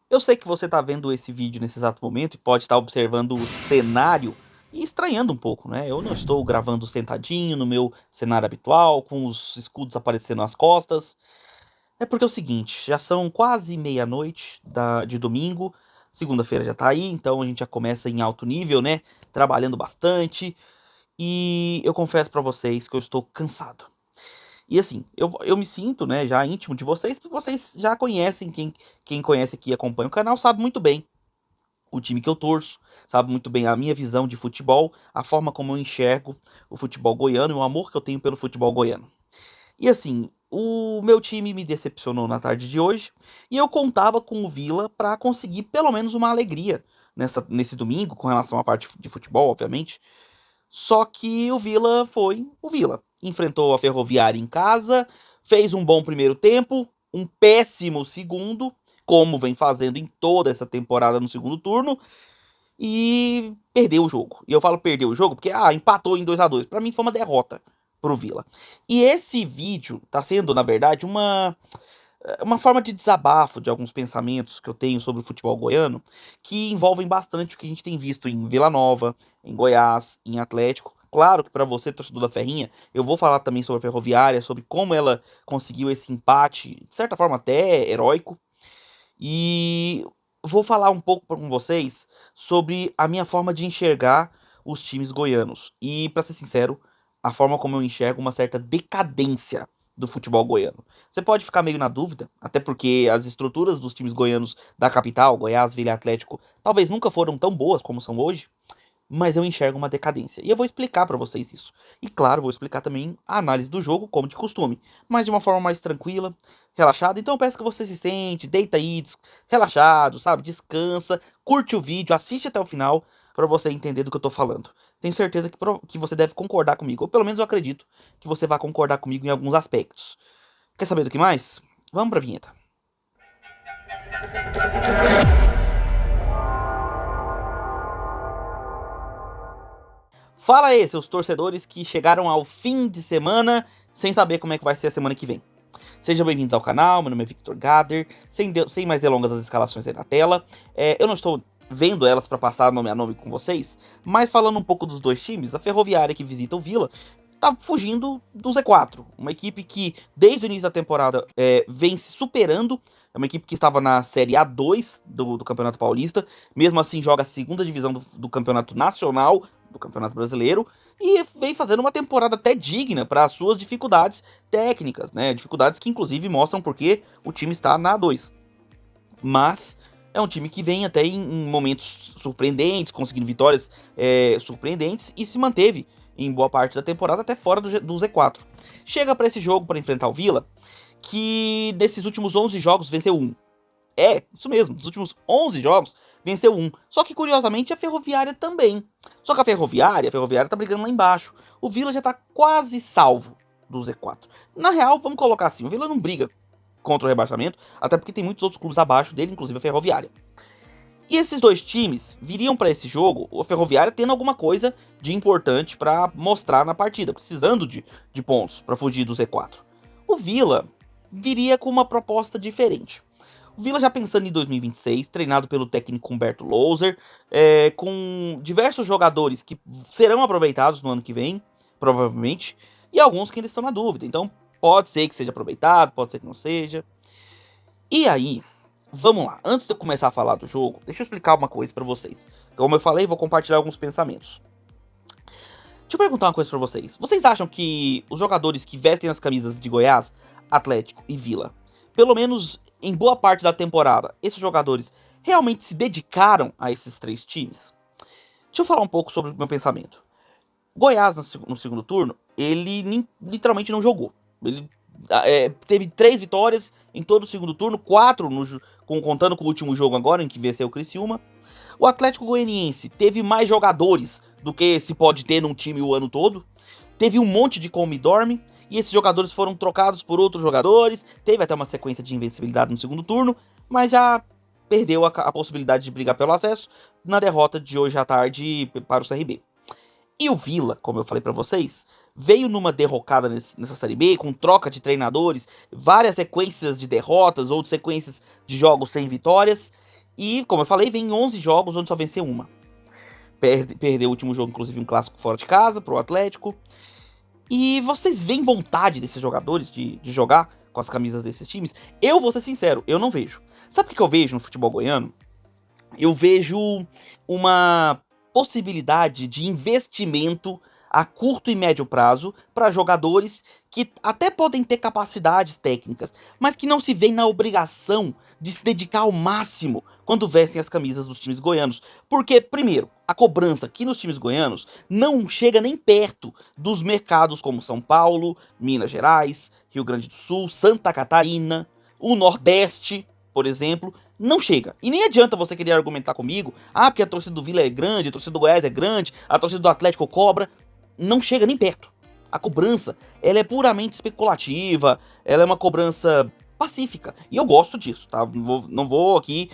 Eu sei que você tá vendo esse vídeo nesse exato momento e pode estar observando o cenário e estranhando um pouco, né? Eu não estou gravando sentadinho no meu cenário habitual, com os escudos aparecendo nas costas. É porque é o seguinte, já são quase meia-noite de domingo, segunda-feira já tá aí, então a gente já começa em alto nível, né? Trabalhando bastante. E eu confesso pra vocês que eu estou cansado. E assim, eu me sinto, né, já íntimo de vocês, porque vocês já conhecem, quem conhece aqui e acompanha o canal sabe muito bem o time que eu torço, sabe muito bem a minha visão de futebol, a forma como eu enxergo o futebol goiano e o amor que eu tenho pelo futebol goiano. E assim, o meu time me decepcionou na tarde de hoje e eu contava com o Vila para conseguir pelo menos uma alegria nesse domingo, com relação à parte de futebol, obviamente. Só que o Vila foi o Vila. Enfrentou a Ferroviária em casa, fez um bom primeiro tempo, um péssimo segundo, como vem fazendo em toda essa temporada no segundo turno, e perdeu o jogo. E eu falo perdeu o jogo porque empatou em 2-2. Para mim foi uma derrota pro Vila. E esse vídeo tá sendo, na verdade, uma forma de desabafo de alguns pensamentos que eu tenho sobre o futebol goiano, que envolvem bastante o que a gente tem visto em Vila Nova, em Goiás, em Atlético. Claro que para você, torcedor da Ferrinha, eu vou falar também sobre a Ferroviária, sobre como ela conseguiu esse empate, de certa forma até heróico. E vou falar um pouco com vocês sobre a minha forma de enxergar os times goianos. E, para ser sincero, a forma como eu enxergo uma certa decadência do futebol goiano. Você pode ficar meio na dúvida, até porque as estruturas dos times goianos da capital, Goiás, Vila e Atlético, talvez nunca foram tão boas como são hoje, mas eu enxergo uma decadência. E eu vou explicar pra vocês isso. E claro, vou explicar também a análise do jogo, como de costume, mas de uma forma mais tranquila, relaxada. Então eu peço que você se sente, deita aí, relaxado, sabe? Descansa, curte o vídeo, assiste até o final pra você entender do que eu tô falando. Tenho certeza que você deve concordar comigo, ou pelo menos eu acredito que você vai concordar comigo em alguns aspectos. Quer saber do que mais? Vamos pra vinheta. Fala aí, seus torcedores que chegaram ao fim de semana sem saber como é que vai ser a semana que vem. Sejam bem-vindos ao canal, meu nome é Victor Gader, sem mais delongas as escalações aí na tela. Eu não estou vendo elas para passar nome a nome com vocês, mas falando um pouco dos dois times, a Ferroviária que visita o Vila tá fugindo do Z4, uma equipe que desde o início da temporada vem se superando, é uma equipe que estava na Série A2 do Campeonato Paulista, mesmo assim joga a segunda divisão do Campeonato Nacional, do Campeonato Brasileiro, e vem fazendo uma temporada até digna para as suas dificuldades técnicas, né? Dificuldades que inclusive mostram porque o time está na A2. Mas é um time que vem até em momentos surpreendentes, conseguindo vitórias surpreendentes e se manteve em boa parte da temporada até fora do Z4. Chega para esse jogo para enfrentar o Vila, que desses últimos 11 jogos venceu um. Isso mesmo, dos últimos 11 jogos, venceu um. Só que, curiosamente, a Ferroviária também. Só que a Ferroviária tá brigando lá embaixo. O Vila já tá quase salvo do Z4. Na real, vamos colocar assim, o Vila não briga contra o rebaixamento, até porque tem muitos outros clubes abaixo dele, inclusive a Ferroviária. E esses dois times viriam para esse jogo, a Ferroviária tendo alguma coisa de importante para mostrar na partida, precisando de pontos para fugir do Z4. O Vila viria com uma proposta diferente. O Vila já pensando em 2026, treinado pelo técnico Humberto Louser, com diversos jogadores que serão aproveitados no ano que vem, provavelmente, e alguns que ainda estão na dúvida. Então, pode ser que seja aproveitado, pode ser que não seja. E aí, vamos lá. Antes de eu começar a falar do jogo, deixa eu explicar uma coisa pra vocês. Como eu falei, vou compartilhar alguns pensamentos. Deixa eu perguntar uma coisa pra vocês. Vocês acham que os jogadores que vestem as camisas de Goiás, Atlético e Vila, pelo menos em boa parte da temporada, esses jogadores realmente se dedicaram a esses três times? Deixa eu falar um pouco sobre o meu pensamento. Goiás, no segundo turno, ele literalmente não jogou. Ele teve 3 vitórias em todo o segundo turno, 4 contando com o último jogo agora, em que venceu o Criciúma. O Atlético Goianiense teve mais jogadores do que se pode ter num time o ano todo. Teve um monte de come e dorme, e esses jogadores foram trocados por outros jogadores. Teve até uma sequência de invencibilidade no segundo turno, mas já perdeu a possibilidade de brigar pelo acesso na derrota de hoje à tarde para o CRB. E o Vila, como eu falei pra vocês, veio numa derrocada nessa Série B, com troca de treinadores, várias sequências de derrotas ou de sequências de jogos sem vitórias. E, como eu falei, vem 11 jogos onde só venceu uma. Perdeu o último jogo, inclusive um clássico fora de casa, pro Atlético. E vocês veem vontade desses jogadores de jogar com as camisas desses times? Eu vou ser sincero, eu não vejo. Sabe o que eu vejo no futebol goiano? Eu vejo uma possibilidade de investimento a curto e médio prazo para jogadores que até podem ter capacidades técnicas, mas que não se veem na obrigação de se dedicar ao máximo quando vestem as camisas dos times goianos. Porque, primeiro, a cobrança aqui nos times goianos não chega nem perto dos mercados como São Paulo, Minas Gerais, Rio Grande do Sul, Santa Catarina, o Nordeste, por exemplo, não chega. E nem adianta você querer argumentar comigo, porque a torcida do Vila é grande, a torcida do Goiás é grande, a torcida do Atlético cobra. Não chega nem perto. A cobrança, ela é puramente especulativa, ela é uma cobrança pacífica. E eu gosto disso, tá? Não vou aqui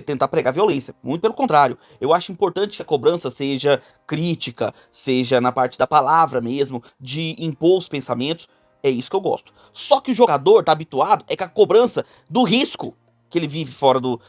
tentar pregar violência. Muito pelo contrário. Eu acho importante que a cobrança seja crítica, seja na parte da palavra mesmo, de impor os pensamentos. É isso que eu gosto. Só que o jogador tá habituado com a cobrança do risco que ele vive fora do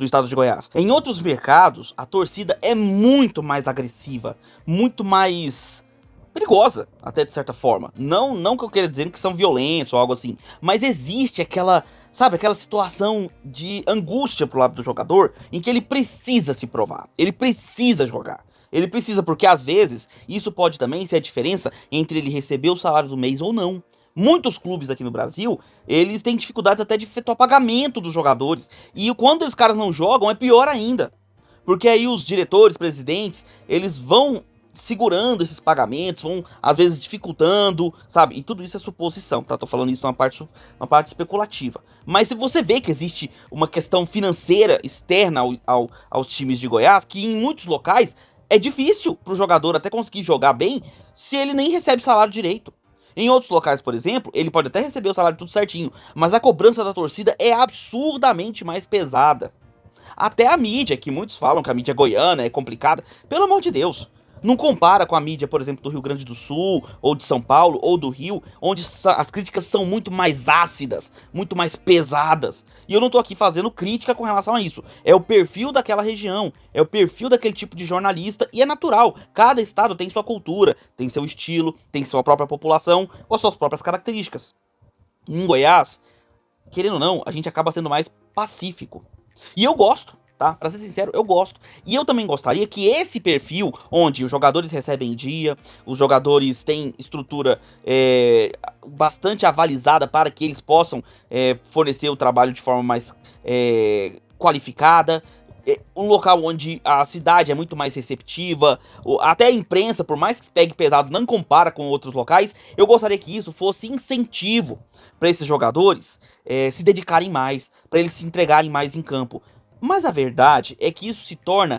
estado de Goiás. Em outros mercados, a torcida é muito mais agressiva, muito mais perigosa, até de certa forma. Não que eu queira dizer que são violentos ou algo assim, mas existe aquela, sabe, aquela situação de angústia pro lado do jogador, em que ele precisa se provar, ele precisa jogar. Ele precisa, porque às vezes, isso pode também ser a diferença entre ele receber o salário do mês ou não. Muitos clubes aqui no Brasil, eles têm dificuldades até de efetuar pagamento dos jogadores. E quando os caras não jogam, é pior ainda. Porque aí os diretores, presidentes, eles vão segurando esses pagamentos, vão às vezes dificultando, sabe? E tudo isso é suposição, tá? Tô falando isso uma parte especulativa. Mas se você vê que existe uma questão financeira externa aos times de Goiás, que em muitos locais é difícil pro jogador até conseguir jogar bem se ele nem recebe salário direito. Em outros locais, por exemplo, ele pode até receber o salário tudo certinho, mas a cobrança da torcida é absurdamente mais pesada. Até a mídia, que muitos falam que a mídia goiana é complicada, pelo amor de Deus. Não compara com a mídia, por exemplo, do Rio Grande do Sul, ou de São Paulo, ou do Rio, onde as críticas são muito mais ácidas, muito mais pesadas. E eu não tô aqui fazendo crítica com relação a isso. É o perfil daquela região, é o perfil daquele tipo de jornalista, e é natural. Cada estado tem sua cultura, tem seu estilo, tem sua própria população, com as suas próprias características. Em Goiás, querendo ou não, a gente acaba sendo mais pacífico. E eu gosto. Tá? Pra ser sincero, eu gosto. E eu também gostaria que esse perfil, onde os jogadores recebem em dia, os jogadores têm estrutura bastante avalizada para que eles possam fornecer o trabalho de forma mais qualificada, um local onde a cidade é muito mais receptiva, até a imprensa, por mais que pegue pesado, não compara com outros locais. Eu gostaria que isso fosse incentivo para esses jogadores se dedicarem mais, para eles se entregarem mais em campo. Mas a verdade é que isso se torna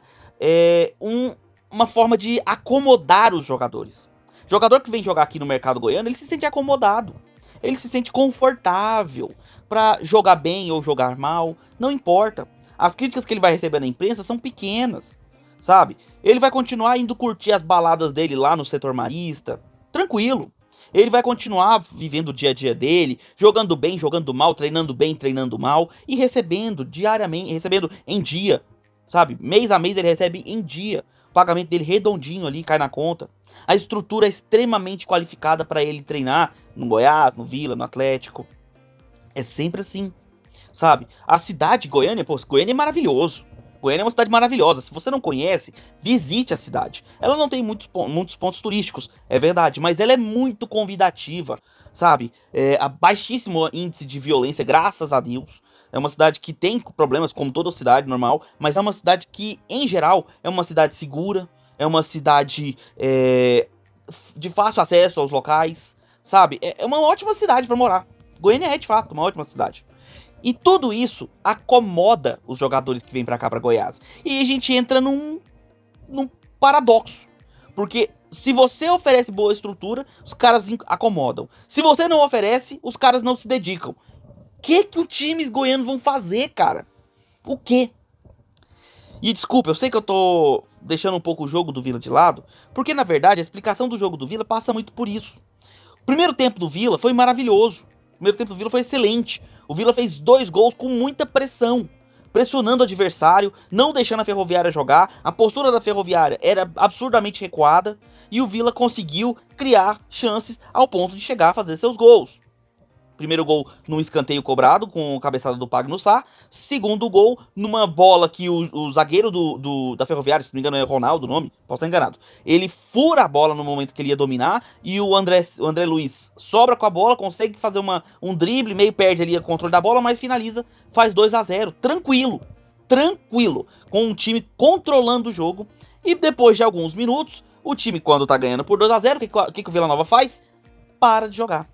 uma forma de acomodar os jogadores. O jogador que vem jogar aqui no mercado goiano, ele se sente acomodado. Ele se sente confortável para jogar bem ou jogar mal, não importa. As críticas que ele vai receber na imprensa são pequenas, sabe? Ele vai continuar indo curtir as baladas dele lá no setor marista, tranquilo. Ele vai continuar vivendo o dia a dia dele, jogando bem, jogando mal, treinando bem, treinando mal e recebendo diariamente, recebendo em dia, sabe? Mês a mês ele recebe em dia. O pagamento dele redondinho ali, cai na conta. A estrutura é extremamente qualificada para ele treinar no Goiás, no Vila, no Atlético. É sempre assim, sabe? A cidade Goiânia, pô, Goiânia é maravilhoso. Goiânia é uma cidade maravilhosa. Se você não conhece, visite a cidade. Ela não tem muitos pontos turísticos, é verdade, mas ela é muito convidativa, sabe? A baixíssimo índice de violência, graças a Deus. É uma cidade que tem problemas, como toda cidade normal, mas é uma cidade que, em geral, é uma cidade segura, é uma cidade de fácil acesso aos locais, sabe? É uma ótima cidade para morar. Goiânia é, de fato, uma ótima cidade. E tudo isso acomoda os jogadores que vêm pra cá, pra Goiás. E a gente entra num paradoxo. Porque se você oferece boa estrutura, os caras acomodam. Se você não oferece, os caras não se dedicam. O que os times goianos vão fazer, cara? O quê? E desculpa, eu sei que eu tô deixando um pouco o jogo do Vila de lado, porque na verdade a explicação do jogo do Vila passa muito por isso. O primeiro tempo do Vila foi maravilhoso. O primeiro tempo do Vila foi excelente. O Vila fez 2 gols com muita pressão. pressionando o adversário, não deixando a Ferroviária jogar. A postura da Ferroviária era absurdamente recuada e o Vila conseguiu criar chances ao ponto de chegar a fazer seus gols. Primeiro gol num escanteio cobrado com cabeçada do Pagno Sá. Segundo gol numa bola que o zagueiro da Ferroviária, se não me engano é Ronaldo o nome, posso estar enganado. Ele fura a bola no momento que ele ia dominar e o André Luiz sobra com a bola, consegue fazer um drible, meio perde ali o controle da bola, mas finaliza, faz 2-0, tranquilo, com o time controlando o jogo. E depois de alguns minutos, o time quando tá ganhando por 2-0, o que o Vila Nova faz? Para de jogar.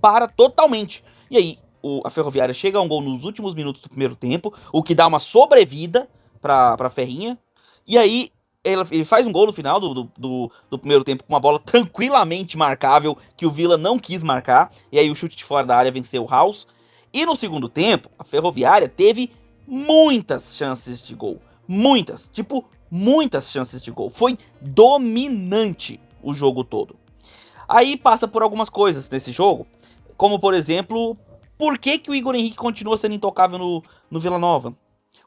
Para totalmente. E aí, a Ferroviária chega a um gol nos últimos minutos do primeiro tempo, o que dá uma sobrevida pra Ferrinha. E aí, ele faz um gol no final do primeiro tempo com uma bola tranquilamente marcável, que o Vila não quis marcar. E aí, o chute de fora da área venceu o House. E no segundo tempo, a Ferroviária teve muitas chances de gol. Muitas chances de gol. Foi dominante o jogo todo. Aí passa por algumas coisas nesse jogo, como por exemplo, por que o Igor Henrique continua sendo intocável no Vila Nova?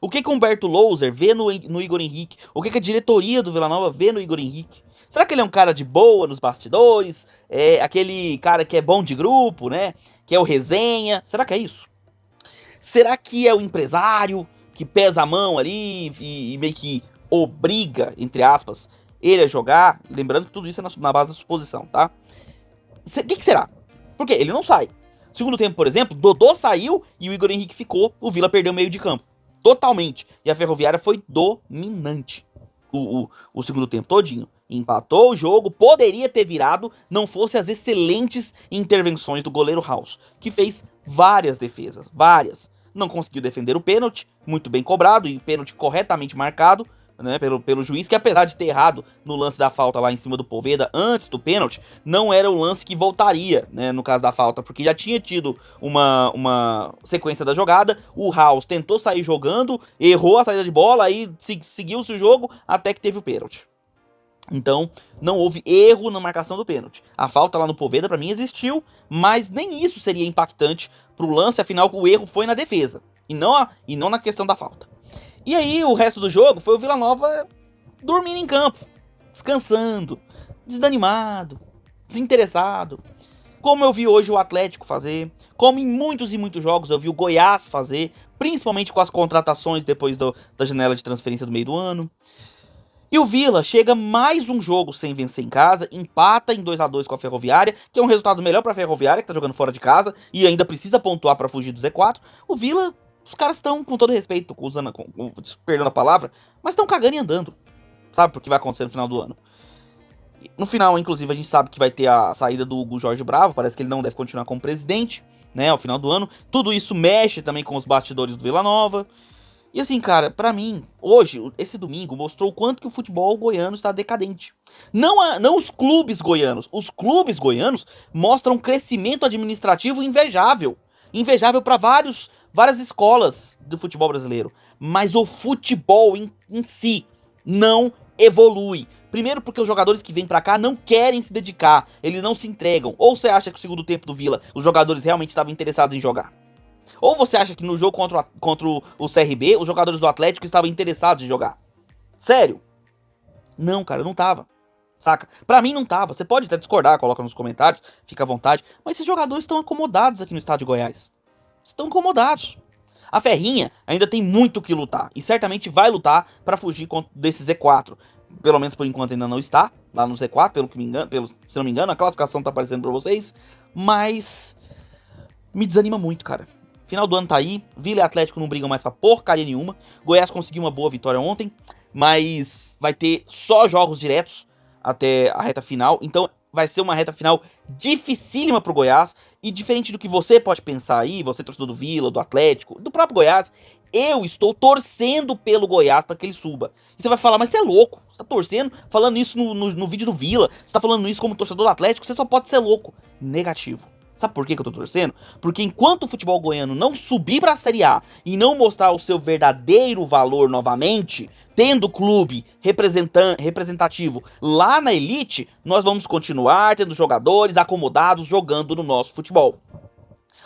O que o Humberto Louser vê no Igor Henrique? O que a diretoria do Vila Nova vê no Igor Henrique? Será que ele é um cara de boa nos bastidores? É aquele cara que é bom de grupo, né? Que é o resenha? Será que é isso? Será que é o empresário que pesa a mão ali e meio que obriga, entre aspas, ele a jogar? Lembrando que tudo isso é na base da suposição, tá? O que será? Porque ele não sai. Segundo tempo, por exemplo, Dodô saiu e o Igor Henrique ficou. O Vila perdeu o meio de campo. Totalmente. E a Ferroviária foi dominante o segundo tempo todinho. Empatou o jogo, poderia ter virado, não fosse as excelentes intervenções do goleiro House, que fez várias defesas, várias. Não conseguiu defender o pênalti, muito bem cobrado e pênalti corretamente marcado, né, pelo juiz, que apesar de ter errado no lance da falta lá em cima do Poveda, antes do pênalti, não era o lance que voltaria, né, no caso da falta, porque já tinha tido uma sequência da jogada, o House tentou sair jogando, errou a saída de bola, aí seguiu-se o jogo até que teve o pênalti. Então, não houve erro na marcação do pênalti. A falta lá no Poveda, pra mim, existiu, mas nem isso seria impactante pro lance, afinal o erro foi na defesa, e não na questão da falta. E aí, o resto do jogo foi o Vila Nova dormindo em campo, descansando, desanimado, desinteressado. Como eu vi hoje o Atlético fazer, como em muitos e muitos jogos eu vi o Goiás fazer, principalmente com as contratações depois da janela de transferência do meio do ano. E o Vila chega mais um jogo sem vencer em casa, empata em 2-2 com a Ferroviária, que é um resultado melhor pra Ferroviária, que tá jogando fora de casa e ainda precisa pontuar pra fugir do Z4. O Vila, os caras estão, com todo respeito, perdendo a palavra, mas estão cagando e andando, sabe, porque vai acontecer no final do ano. No final, inclusive, a gente sabe que vai ter a saída do Hugo Jorge Bravo, parece que ele não deve continuar como presidente, né, ao final do ano. Tudo isso mexe também com os bastidores do Vila Nova. E assim, cara, pra mim, hoje, esse domingo, mostrou o quanto que o futebol goiano está decadente. Não os clubes goianos. Os clubes goianos mostram um crescimento administrativo invejável. Invejável pra várias escolas do futebol brasileiro. Mas o futebol em si não evolui. Primeiro porque os jogadores que vêm pra cá não querem se dedicar. Eles não se entregam. Ou você acha que no segundo tempo do Vila, os jogadores realmente estavam interessados em jogar? Ou você acha que no jogo contra o CRB, os jogadores do Atlético estavam interessados em jogar? Sério? Não, cara, não tava. Saca? Pra mim não tava. Você pode até discordar, coloca nos comentários, fica à vontade. Mas esses jogadores estão acomodados aqui no estado de Goiás. Estão acomodados. A Ferrinha ainda tem muito que lutar. E certamente vai lutar pra fugir desse Z4. Pelo menos por enquanto ainda não está lá no Z4, se não me engano. A classificação tá aparecendo pra vocês. Mas me desanima muito, cara. Final do ano tá aí, Vila e Atlético não brigam mais pra porcaria nenhuma. Goiás conseguiu uma boa vitória ontem, mas vai ter só jogos diretos até a reta final. Então vai ser uma reta final dificílima pro Goiás. E diferente do que você pode pensar aí, você torcedor do Vila, do Atlético, do próprio Goiás, eu estou torcendo pelo Goiás para que ele suba. E você vai falar, mas você é louco, você tá torcendo, falando isso no vídeo do Vila, você tá falando isso como torcedor do Atlético, você só pode ser louco. Negativo. Sabe por que eu tô torcendo? Porque enquanto o futebol goiano não subir pra Série A e não mostrar o seu verdadeiro valor novamente, tendo clube representativo lá na elite, nós vamos continuar tendo jogadores acomodados jogando no nosso futebol.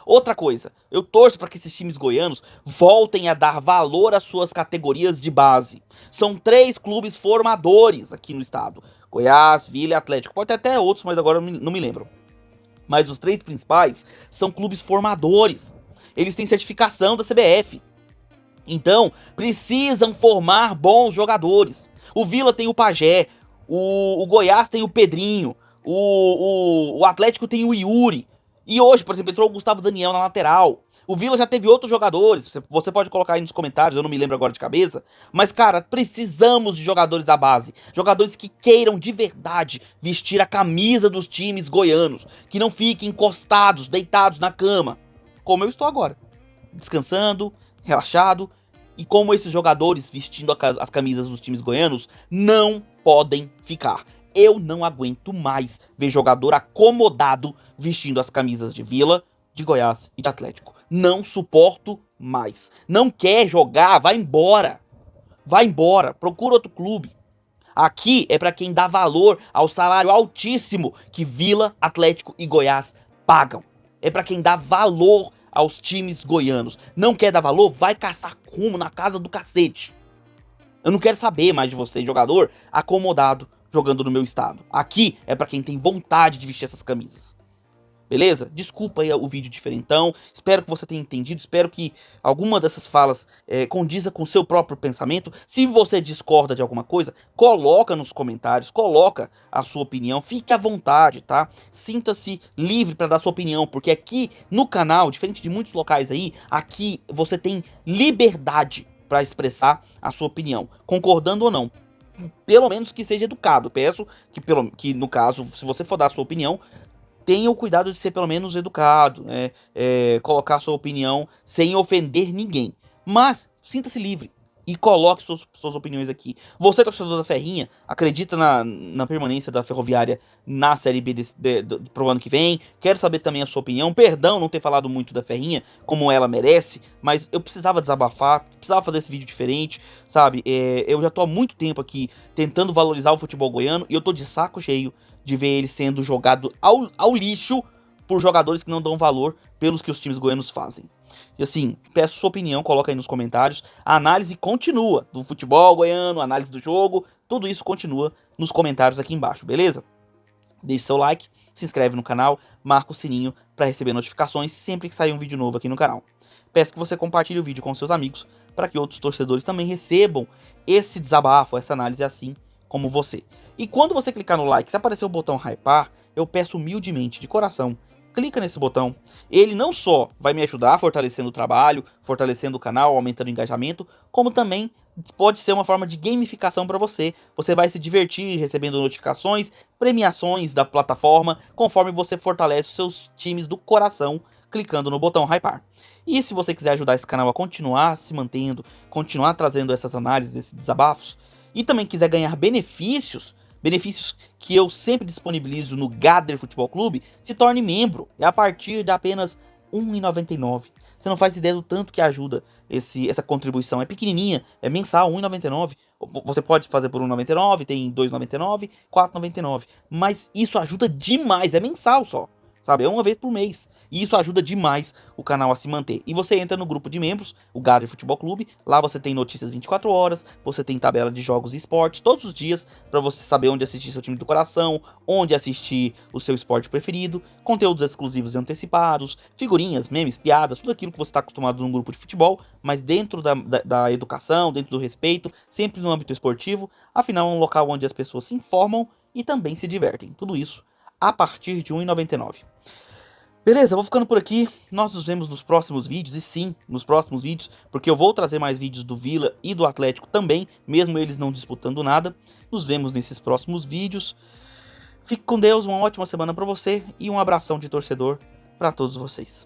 Outra coisa, eu torço para que esses times goianos voltem a dar valor às suas categorias de base. São 3 clubes formadores aqui no estado: Goiás, Vila e Atlético. Pode ter até outros, mas agora eu não me lembro. Mas os 3 principais são clubes formadores. Eles têm certificação da CBF. Então, precisam formar bons jogadores. O Vila tem o Pajé, o Goiás tem o Pedrinho, o Atlético tem o Yuri. E hoje, por exemplo, entrou o Gustavo Daniel na lateral. O Vila já teve outros jogadores, você pode colocar aí nos comentários, eu não me lembro agora de cabeça. Mas, cara, precisamos de jogadores da base. Jogadores que queiram de verdade vestir a camisa dos times goianos. Que não fiquem encostados, deitados na cama, como eu estou agora. Descansando, relaxado. E como esses jogadores vestindo as camisas dos times goianos não podem ficar. Eu não aguento mais ver jogador acomodado vestindo as camisas de Vila, de Goiás e de Atlético. Não suporto mais. Não quer jogar, vai embora. Vai embora, procura outro clube. Aqui é para quem dá valor ao salário altíssimo que Vila, Atlético e Goiás pagam. É para quem dá valor aos times goianos. Não quer dar valor? Vai caçar rumo na casa do cacete. Eu não quero saber mais de você, jogador acomodado jogando no meu estado. Aqui é pra quem tem vontade de vestir essas camisas. Beleza? Desculpa aí o vídeo diferentão. Espero que você tenha entendido. Espero que alguma dessas falas condiza com o seu próprio pensamento. Se você discorda de alguma coisa, coloca nos comentários. Coloca a sua opinião. Fique à vontade, tá? Sinta-se livre para dar sua opinião. Porque aqui no canal, diferente de muitos locais aí, aqui você tem liberdade para expressar a sua opinião. Concordando ou não. Pelo menos que seja educado. Peço que no caso, se você for dar a sua opinião, tenha o cuidado de ser pelo menos educado, né? Colocar sua opinião sem ofender ninguém. Mas sinta-se livre e coloque suas opiniões aqui. Você, torcedor da Ferrinha, acredita na permanência da Ferroviária na Série B pro ano que vem? Quero saber também a sua opinião. Perdão não ter falado muito da Ferrinha, como ela merece, mas eu precisava desabafar, precisava fazer esse vídeo diferente, sabe? Eu já tô há muito tempo aqui tentando valorizar o futebol goiano e eu tô de saco cheio de ver ele sendo jogado ao lixo por jogadores que não dão valor pelos que os times goianos fazem. E assim, peço sua opinião, coloca aí nos comentários. A análise continua do futebol goiano, a análise do jogo, tudo isso continua nos comentários aqui embaixo, beleza? Deixe seu like, se inscreve no canal, marca o sininho para receber notificações sempre que sair um vídeo novo aqui no canal. Peço que você compartilhe o vídeo com seus amigos para que outros torcedores também recebam esse desabafo, essa análise assim como você. E quando você clicar no like, se aparecer o botão hypar, eu peço humildemente, de coração, clica nesse botão. Ele não só vai me ajudar fortalecendo o trabalho, fortalecendo o canal, aumentando o engajamento, como também pode ser uma forma de gamificação para você. Você vai se divertir recebendo notificações, premiações da plataforma, conforme você fortalece os seus times do coração, clicando no botão hypar. E se você quiser ajudar esse canal a continuar se mantendo, continuar trazendo essas análises, esses desabafos, e também quiser ganhar benefícios que eu sempre disponibilizo no Gader Futebol Clube, se torne membro. É a partir de apenas R$ 1,99. Você não faz ideia do tanto que ajuda essa contribuição. É pequenininha, é mensal, R$ 1,99. Você pode fazer por R$ 1,99, tem R$ 2,99, R$ 4,99. Mas isso ajuda demais, é mensal só. Sabe, é uma vez por mês. E isso ajuda demais o canal a se manter. E você entra no grupo de membros, o Gader Futebol Clube. Lá você tem notícias 24 horas, você tem tabela de jogos e esportes todos os dias, para você saber onde assistir seu time do coração, onde assistir o seu esporte preferido, conteúdos exclusivos e antecipados, figurinhas, memes, piadas, tudo aquilo que você está acostumado num grupo de futebol, mas dentro da educação, dentro do respeito, sempre no âmbito esportivo. Afinal, é um local onde as pessoas se informam e também se divertem. Tudo isso a partir de R$ 1,99. Beleza, vou ficando por aqui, nós nos vemos nos próximos vídeos, e sim, nos próximos vídeos, porque eu vou trazer mais vídeos do Vila e do Atlético também, mesmo eles não disputando nada. Nos vemos nesses próximos vídeos, fique com Deus, uma ótima semana pra você, e um abração de torcedor pra todos vocês.